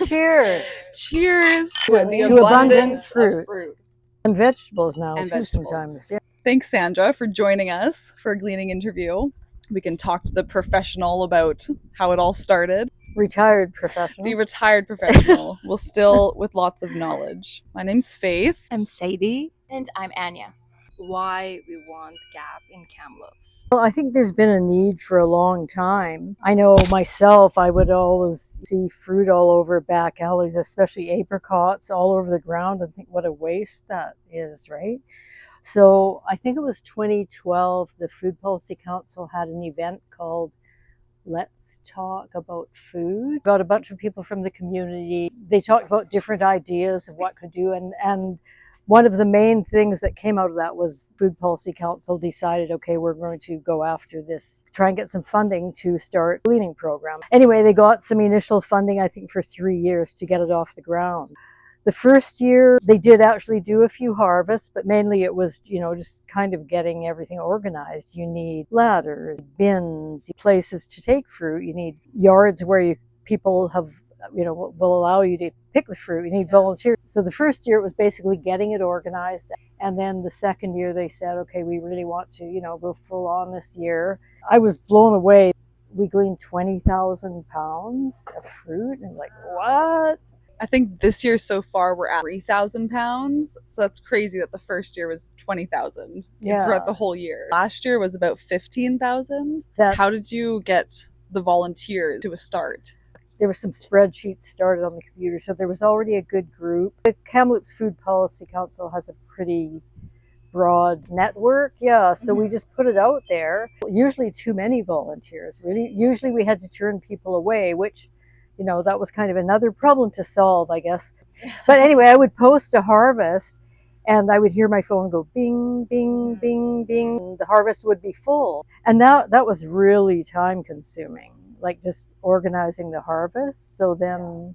Cheers. Cheers To abundant fruit. And vegetables now, And too, vegetables. sometimes. Yeah. Thanks, Sandra, for joining us for a gleaning interview. We can talk to the professional about how it all started. Retired professional. The retired professional, well, still with lots of knowledge. My name's Faith. I'm Sadie. And I'm Anya. Why we want Gap in Kamloops? Well, I think there's been a need for a long time. I know myself, I would always see fruit all over back alleys, especially apricots all over the ground, and think what a waste that is, right? So I think it was 2012, the Food Policy Council had an event called Let's Talk About Food. Got a bunch of people from the community. They talked about different ideas of what could do, and one of the main things that came out of that was Food Policy Council decided, okay, we're going to go after this, try and get some funding to start a gleaning program. Anyway, they got some initial funding, I think, for 3 years to get it off the ground. The first year, they did actually do a few harvests, but mainly it was, just kind of getting everything organized. You need ladders, bins, places to take fruit. You need yards where people have, will allow you to pick the fruit. You need volunteers. So the first year it was basically getting it organized. And then the second year they said, okay, we really want to, go full on this year. I was blown away. We gleaned 20,000 pounds of fruit and what? I think this year so far we're at 3,000 pounds. So that's crazy that the first year was 20,000 throughout the whole year. Last year was about 15,000. How did you get the volunteers to a start? There were some spreadsheets started on the computer, so there was already a good group. The Kamloops Food Policy Council has a pretty broad network, so we just put it out there. Usually too many volunteers, really. Usually we had to turn people away, which, that was kind of another problem to solve, I guess. But anyway, I would post a harvest, and I would hear my phone go bing, bing, bing, bing. And the harvest would be full. And that was really time consuming. Just organizing the harvest. So then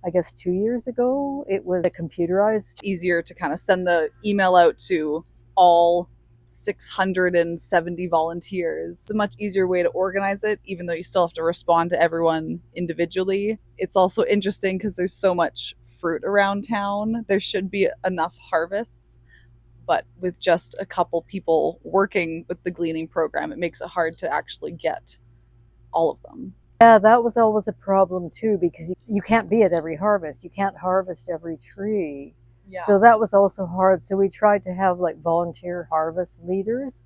I guess 2 years ago, it was computerized. Easier to kind of send the email out to all 670 volunteers. It's a much easier way to organize it, even though you still have to respond to everyone individually. It's also interesting because there's so much fruit around town. There should be enough harvests, but with just a couple people working with the gleaning program, it makes it hard to actually get all of them. Yeah, that was always a problem too, because you can't be at every harvest. You can't harvest every tree. Yeah. So that was also hard. So we tried to have volunteer harvest leaders,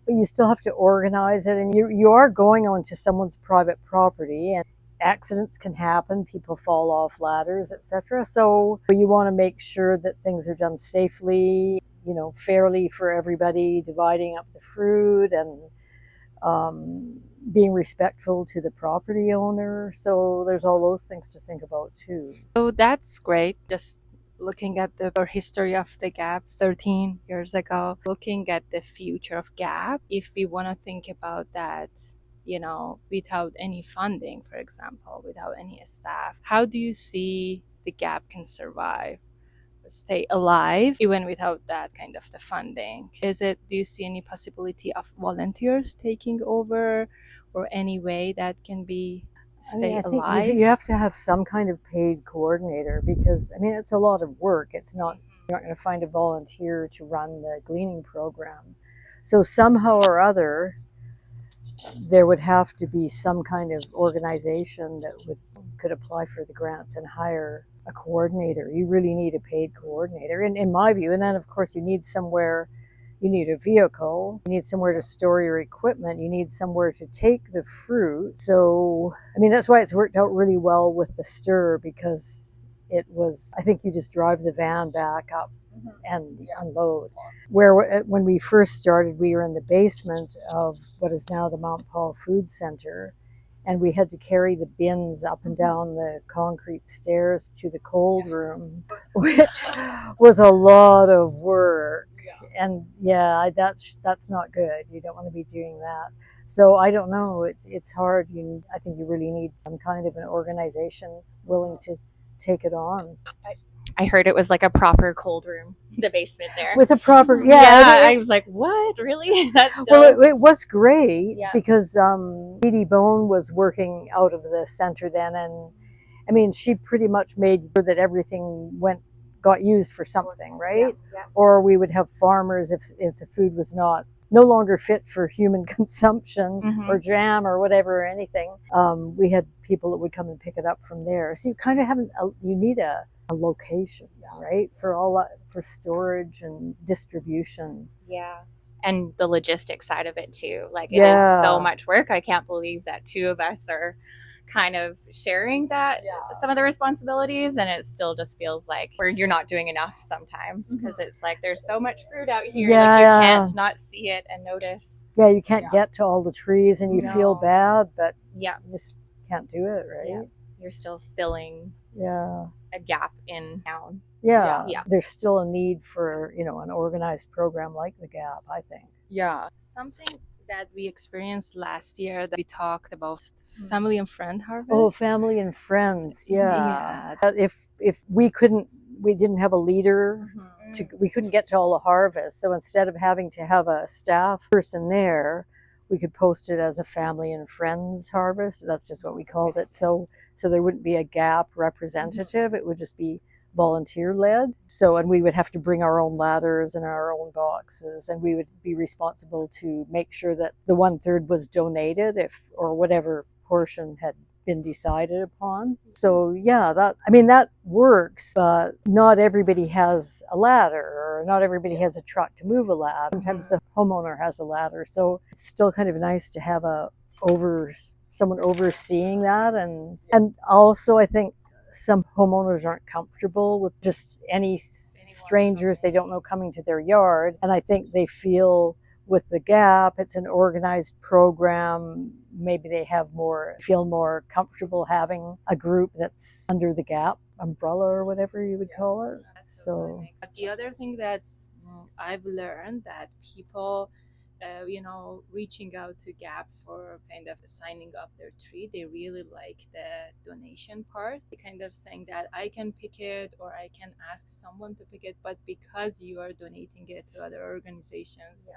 but you still have to organize it. And you are going onto someone's private property, and accidents can happen. People fall off ladders, etc. So you want to make sure that things are done safely, fairly for everybody, dividing up the fruit and being respectful to the property owner. So there's all those things to think about too. So that's great. Just looking at the history of the Gap 13 years ago, looking at the future of Gap, if we want to think about that, without any funding, for example, without any staff, how do you see the Gap can survive, stay alive, even without that kind of the funding? Do you see any possibility of volunteers taking over, or any way that can be stay alive? You have to have some kind of paid coordinator, because it's a lot of work. It's not, you're not going to find a volunteer to run the gleaning program. So somehow or other, there would have to be some kind of organization that could apply for the grants and hire a coordinator. You really need a paid coordinator, in my view. And then of course you need a vehicle, you need somewhere to store your equipment, you need somewhere to take the fruit. So, that's why it's worked out really well with the stir, because I think you just drive the van back up and unload. When we first started, we were in the basement of what is now the Mount Paul Food Center, and we had to carry the bins up and down the concrete stairs to the cold room, which was a lot of work. And that's not good. You don't want to be doing that. So I don't know. It's hard. I think you really need some kind of an organization willing to take it on. I heard it was like a proper cold room, the basement there. With a proper, I was like, what? Really? That's well, it was great because Sadie Bone was working out of the center then, and I mean, she pretty much made sure that everything got used for something, right? Yeah. Or we would have farmers if the food was no longer fit for human consumption, or jam or whatever or anything. We had people that would come and pick it up from there. So you kind of you need a location, right? For storage and distribution. Yeah. And the logistics side of it too. Like, it is so much work. I can't believe that two of us are kind of sharing some of the responsibilities, and it still just feels like you're not doing enough sometimes, because it's like there's so much fruit out here, like you can't not see it and notice. Yeah, you can't get to all the trees, and you feel bad, but you just can't do it, right? Yeah. You're still filling a gap in town. Yeah. There's still a need for, an organized program like the GAP, I think. Yeah. Something that we experienced last year that we talked about family and friend harvest. Oh, family and friends, yeah. If we didn't have a leader, we couldn't get to all the harvest. So instead of having to have a staff person there, we could post it as a family and friends harvest. That's just what we called it. So there wouldn't be a GAP representative. It would just be volunteer led. And we would have to bring our own ladders and our own boxes, and we would be responsible to make sure that the 1/3 was donated, or whatever portion had been decided upon. So that works, but not everybody has a ladder, or not everybody has a truck to move a ladder. Sometimes the homeowner has a ladder. So it's still kind of nice to have someone overseeing that. And also I think some homeowners aren't comfortable with just any strangers they don't know coming to their yard. And I think they feel with the GAP, it's an organized program. Maybe they feel more comfortable having a group that's under the GAP umbrella, or whatever you would call it. So the other thing that I've learned, that people reaching out to GAP for kind of signing up their tree, they really like the donation part. They kind of saying that I can pick it, or I can ask someone to pick it, but because you are donating it to other organizations,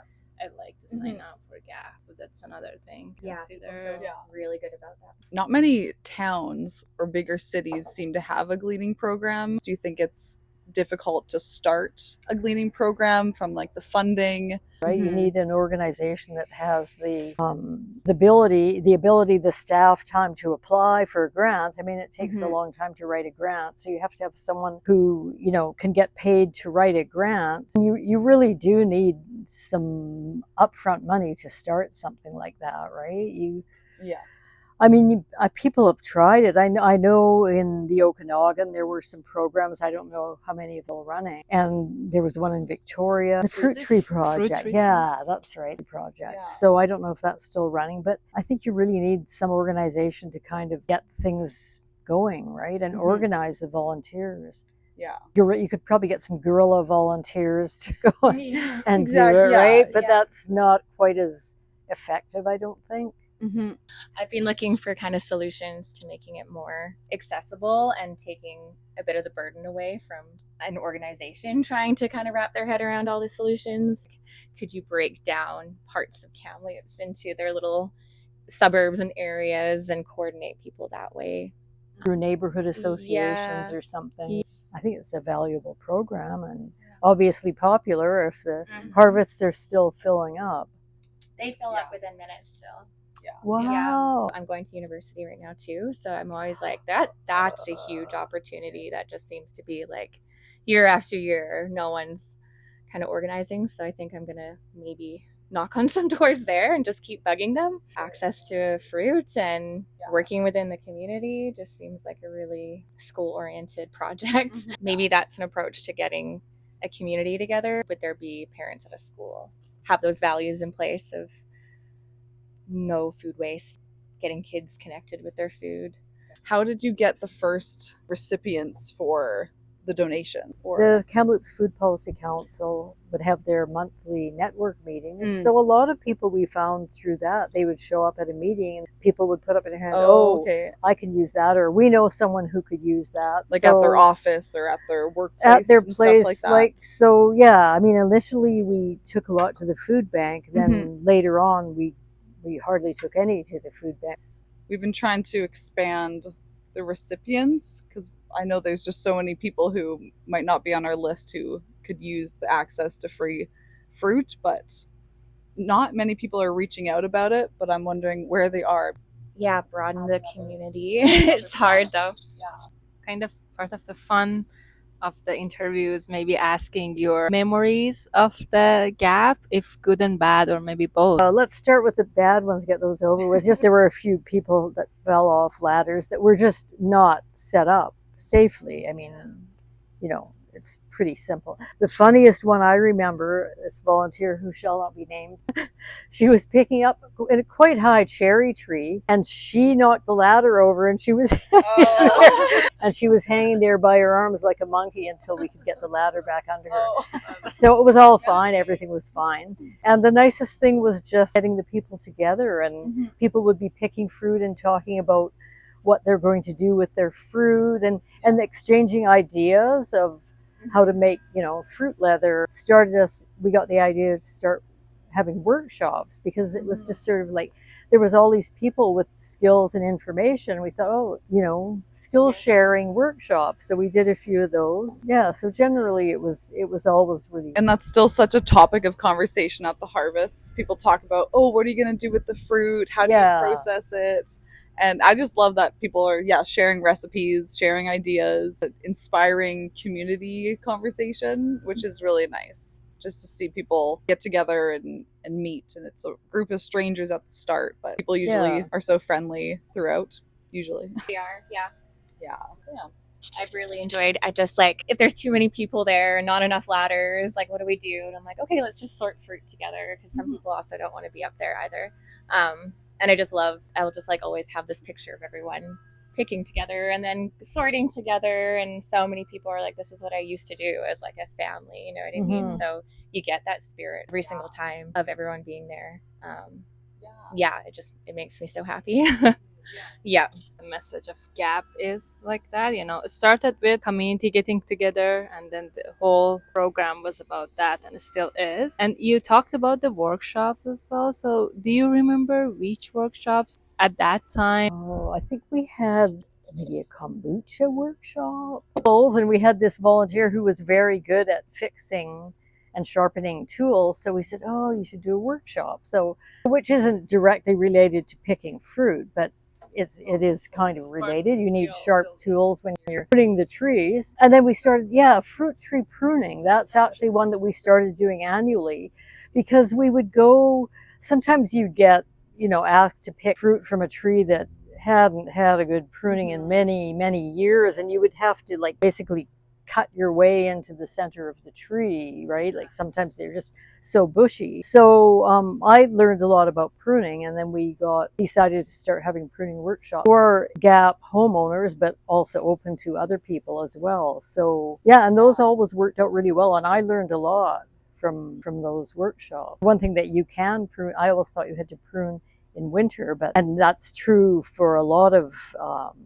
I'd like to sign up for GAP. So that's another thing. Consider. Really good about that. Not many towns or bigger cities seem to have a gleaning program. Do you think it's difficult to start a gleaning program from like the funding? Right, you need an organization that has the ability, the staff time to apply for a grant. I mean, it takes a long time to write a grant, so you have to have someone who can get paid to write a grant. You really do need some upfront money to start something like that, right? I mean, people have tried it. I know in the Okanagan there were some programs. I don't know how many of them are running. And there was one in Victoria, the Fruit Tree Project. Yeah, that's right, the project. Yeah. So I don't know if that's still running, but I think you really need some organization to kind of get things going, right? And organize the volunteers. Yeah. You could probably get some guerrilla volunteers to go and do it, right? But that's not quite as effective, I don't think. I've been looking for kind of solutions to making it more accessible and taking a bit of the burden away from an organization trying to kind of wrap their head around all the solutions. Could you break down parts of Kamloops into their little suburbs and areas and coordinate people that way? Through neighborhood associations or something. I think it's a valuable program, and obviously popular if the harvests are still filling up. They fill up within minutes still. Wow. I'm going to university right now too, so I'm always like that's a huge opportunity that just seems to be like year after year no one's kind of organizing. So I think I'm gonna maybe knock on some doors there and just keep bugging them. Access to fruit and working within the community just seems like a really school-oriented project. Maybe that's an approach to getting a community together. Would there be parents at a school have those values in place of no food waste, getting kids connected with their food? How did you get the first recipients for the donation? The Kamloops Food Policy Council would have their monthly network meetings. So a lot of people we found through that, they would show up at a meeting and people would put up their hand, I can use that, or we know someone who could use that. Like at their office or at their workplace? At their place. Stuff like that. I mean, initially we took a lot to the food bank. Then later on we hardly took any to the food bank. We've been trying to expand the recipients, because I know there's just so many people who might not be on our list who could use the access to free fruit, but not many people are reaching out about it, but I'm wondering where they are. Yeah, broaden the community. It's hard though. Kind of part of the fun of the interviews, maybe asking your memories of the gap, if good and bad, or maybe both. Let's start with the bad ones, get those over with. Just there were a few people that fell off ladders that were just not set up safely. I mean, you know, it's pretty simple. The funniest one I remember, this volunteer who shall not be named, she was picking up a quite high cherry tree, and she knocked the ladder over, and she was and she was hanging there by her arms like a monkey until we could get the ladder back under her. So it was all fine. Everything was fine. And the nicest thing was just getting the people together, and people would be picking fruit and talking about what they're going to do with their fruit, and exchanging ideas of how to make, you know, fruit leather. We got the idea to start having workshops, because it was just sort of like there was all these people with skills and information. We thought, oh, you know, skill sharing workshops. So we did a few of those. Yeah, so generally it was always really. And that's still such a topic of conversation at the harvest. People talk about, oh, what are you going to do with the fruit? How do you process it? And I just love that people are, sharing recipes, sharing ideas, inspiring community conversation, which is really nice. Just to see people get together and meet. And it's a group of strangers at the start, but people usually are so friendly throughout, usually. We are, yeah. Yeah. I've really enjoyed. I just like, if there's too many people there, not enough ladders, like what do we do? And I'm like, okay, let's just sort fruit together, because some people also don't want to be up there either. And I'll just like always have this picture of everyone picking together and then sorting together. And so many people are like, this is what I used to do as like a family, you know what I mean? So you get that spirit every single time of everyone being there. It makes me so happy. Yeah. The message of GAP is like that, you know, it started with community getting together, and then the whole program was about that, and it still is. And you talked about the workshops as well. So do you remember which workshops at that time? Oh, I think we had maybe a kombucha workshop. And we had this volunteer who was very good at fixing and sharpening tools. So we said, oh, you should do a workshop. So, which isn't directly related to picking fruit, but it is kind of related. You need sharp tools when you're pruning the trees. And then we started, fruit tree pruning. That's actually one that we started doing annually, because we would go, sometimes you'd get, you know, asked to pick fruit from a tree that hadn't had a good pruning in many, many years. And you would have to like basically cut your way into the center of the tree, right? Like sometimes they're just so bushy. So I learned a lot about pruning, and then we decided to start having pruning workshops for GAP homeowners, but also open to other people as well. So and those always worked out really well, and I learned a lot from those workshops. One thing that you can prune, I always thought you had to prune in winter, and that's true for a lot of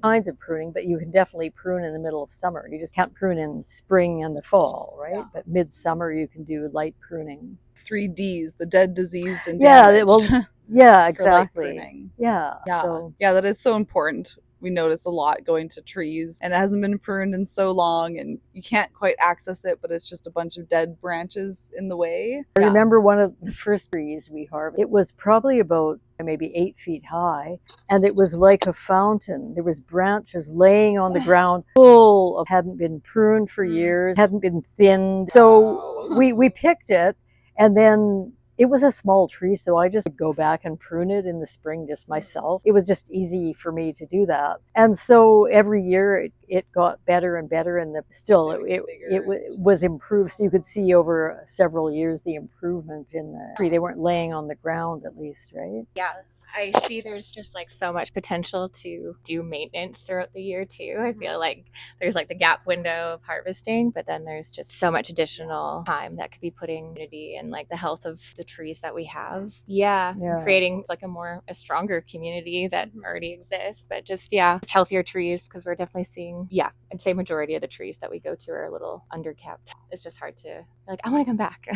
kinds of pruning, but you can definitely prune in the middle of summer. You just can't prune in spring and the fall, right? But midsummer you can do light pruning. 3 Ds, the dead, diseased, and damaged. Exactly. So that is so important. We notice a lot going to trees, and it hasn't been pruned in so long, and you can't quite access it, but it's just a bunch of dead branches in the way. I remember one of the first trees we harvested. It was probably about maybe 8 feet high, and it was like a fountain. There was branches laying on the ground full of, hadn't been pruned for years, hadn't been thinned. So we picked it, and then it was a small tree, so I just go back and prune it in the spring just myself. It was just easy for me to do that. And so every year it got better and better, and it was improved. So you could see over several years the improvement in the tree. They weren't laying on the ground, at least, right? Yeah. I see there's just like so much potential to do maintenance throughout the year too. I feel like there's like the gap window of harvesting, but then there's just so much additional time that could be putting community and like the health of the trees that we have. Creating like a stronger community that already exists, but just healthier trees, because we're definitely seeing I'd say majority of the trees that we go to are a little underkept. It's just hard to like, I want to come back.